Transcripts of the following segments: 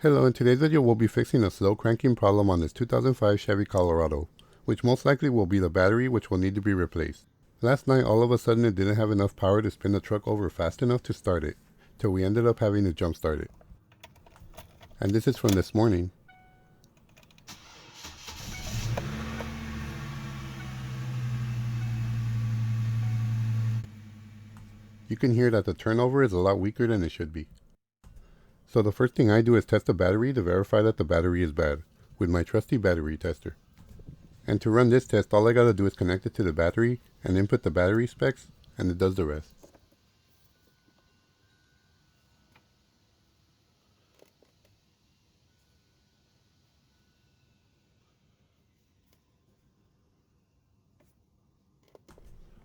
Hello, in today's video we'll be fixing a slow cranking problem on this 2005 Chevy Colorado, which most likely will be the battery, which will need to be replaced. Last night all of a sudden it didn't have enough power to spin the truck over fast enough to start it, till we ended up having to jump start it. And this is from this morning. You can hear that the turnover is a lot weaker than it should be. So the first thing I do is test the battery to verify that the battery is bad, with my trusty battery tester. And to run this test, all I gotta do is connect it to the battery and input the battery specs, and it does the rest.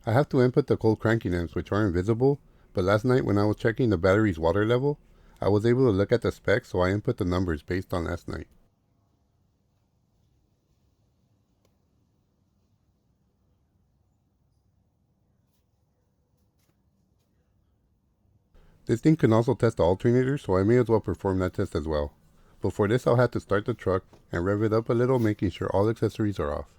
I have to input the cold cranking amps, which are invisible, but last night when I was checking the battery's water level, I was able to look at the specs, so I input the numbers based on last night. This thing can also test the alternator, so I may as well perform that test as well. But for this I'll have to start the truck and rev it up a little, making sure all accessories are off.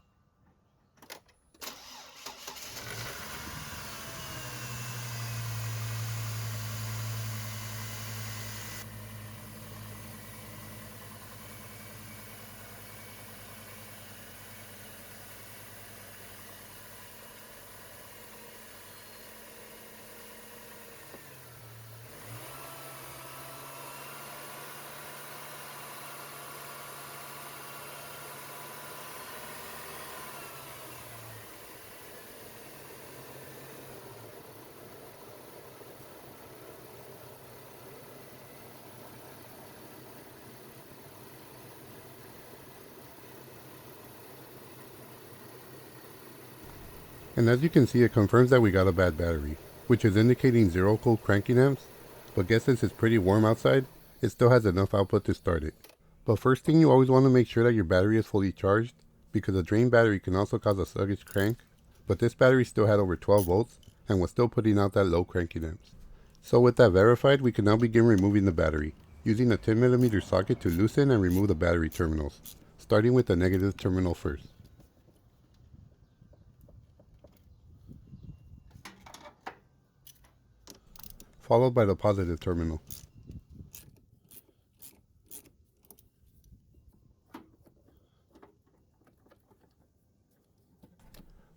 And as you can see, it confirms that we got a bad battery, which is indicating 0 cold cranking amps, but guess since it's pretty warm outside, it still has enough output to start it. But first thing, you always want to make sure that your battery is fully charged, because a drained battery can also cause a sluggish crank, but this battery still had over 12 volts and was still putting out that low cranking amps. So with that verified, we can now begin removing the battery, using a 10mm socket to loosen and remove the battery terminals, starting with the negative terminal first. Followed by the positive terminal.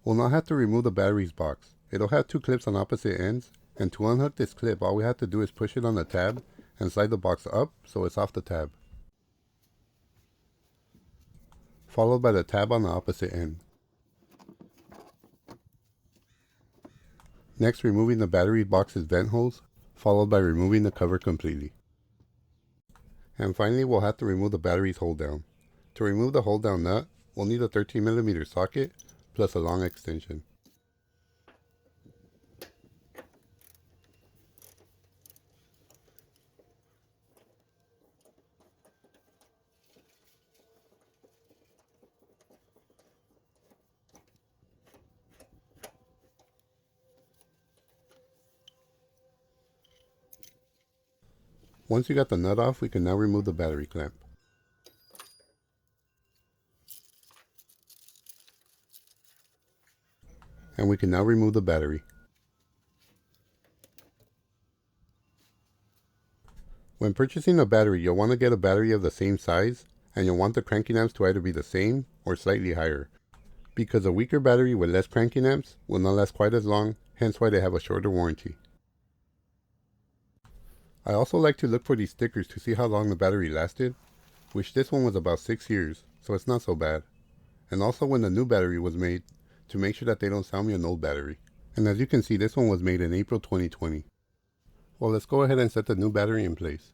We'll now have to remove the batteries box. It'll have 2 clips on opposite ends, and to unhook this clip, all we have to do is push it on the tab and slide the box up so it's off the tab. Followed by the tab on the opposite end. Next, removing the battery box's vent hose, followed by removing the cover completely. And finally, we'll have to remove the battery's hold down. To remove the hold down nut, we'll need a 13mm socket plus a long extension. Once you got the nut off, we can now remove the battery clamp. And we can now remove the battery. When purchasing a battery, you'll want to get a battery of the same size, and you'll want the cranking amps to either be the same or slightly higher, because a weaker battery with less cranking amps will not last quite as long, hence why they have a shorter warranty. I also like to look for these stickers to see how long the battery lasted, which this one was about 6 years, so it's not so bad. And also when the new battery was made, to make sure that they don't sell me an old battery. And as you can see, this one was made in April 2020. Well, let's go ahead and set the new battery in place.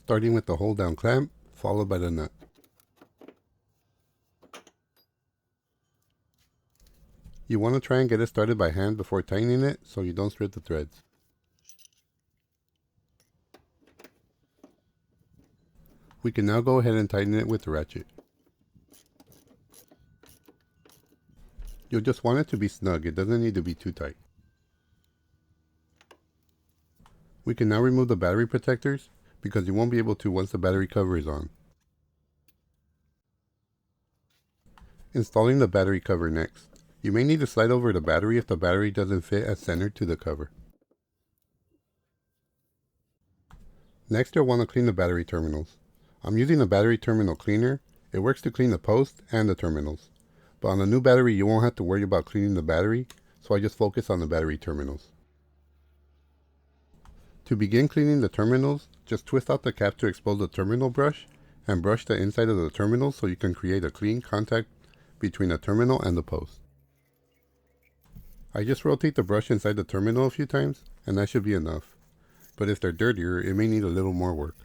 Starting with the hold down clamp, followed by the nut. You want to try and get it started by hand before tightening it so you don't strip the threads. We can now go ahead and tighten it with the ratchet. You'll just want it to be snug, it doesn't need to be too tight. We can now remove the battery protectors because you won't be able to once the battery cover is on. Installing the battery cover next. You may need to slide over the battery if the battery doesn't fit as centered to the cover. Next, you'll want to clean the battery terminals. I'm using a battery terminal cleaner. It works to clean the post and the terminals. But on a new battery, you won't have to worry about cleaning the battery, so I just focus on the battery terminals. To begin cleaning the terminals, just twist out the cap to expose the terminal brush and brush the inside of the terminal so you can create a clean contact between the terminal and the post. I just rotate the brush inside the terminal a few times and that should be enough. But if they're dirtier, it may need a little more work.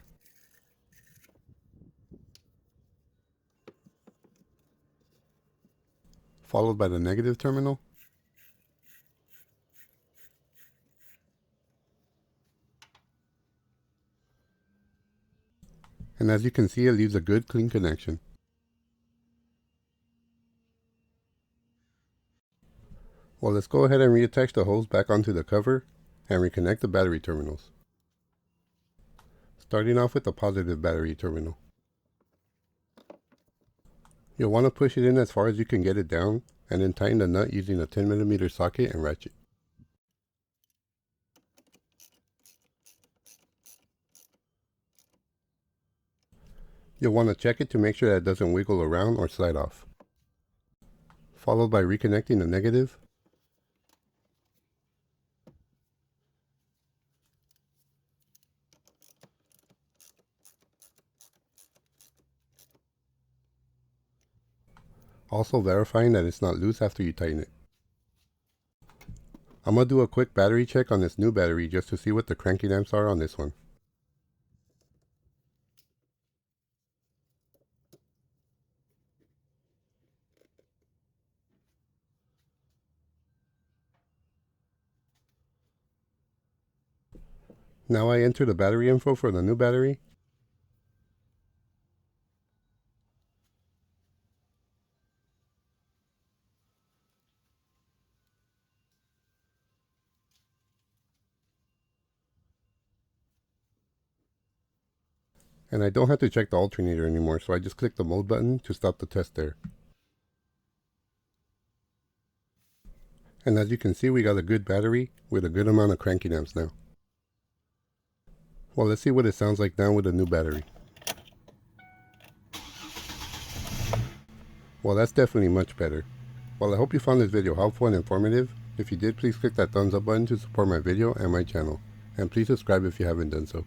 Followed by the negative terminal. And as you can see, it leaves a good clean connection. Well, let's go ahead and reattach the hose back onto the cover and reconnect the battery terminals. Starting off with the positive battery terminal. You'll want to push it in as far as you can get it down and then tighten the nut using a 10mm socket and ratchet. You'll want to check it to make sure that it doesn't wiggle around or slide off. Followed by reconnecting the negative. Also verifying that it's not loose after you tighten it. I'm going to do a quick battery check on this new battery just to see what the cranking amps are on this one. Now I enter the battery info for the new battery. And I don't have to check the alternator anymore, so I just click the mode button to stop the test there. And as you can see, we got a good battery with a good amount of cranking amps now. Well, let's see what it sounds like now with a new battery. Well, that's definitely much better. Well, I hope you found this video helpful and informative. If you did, please click that thumbs up button to support my video and my channel. And please subscribe if you haven't done so.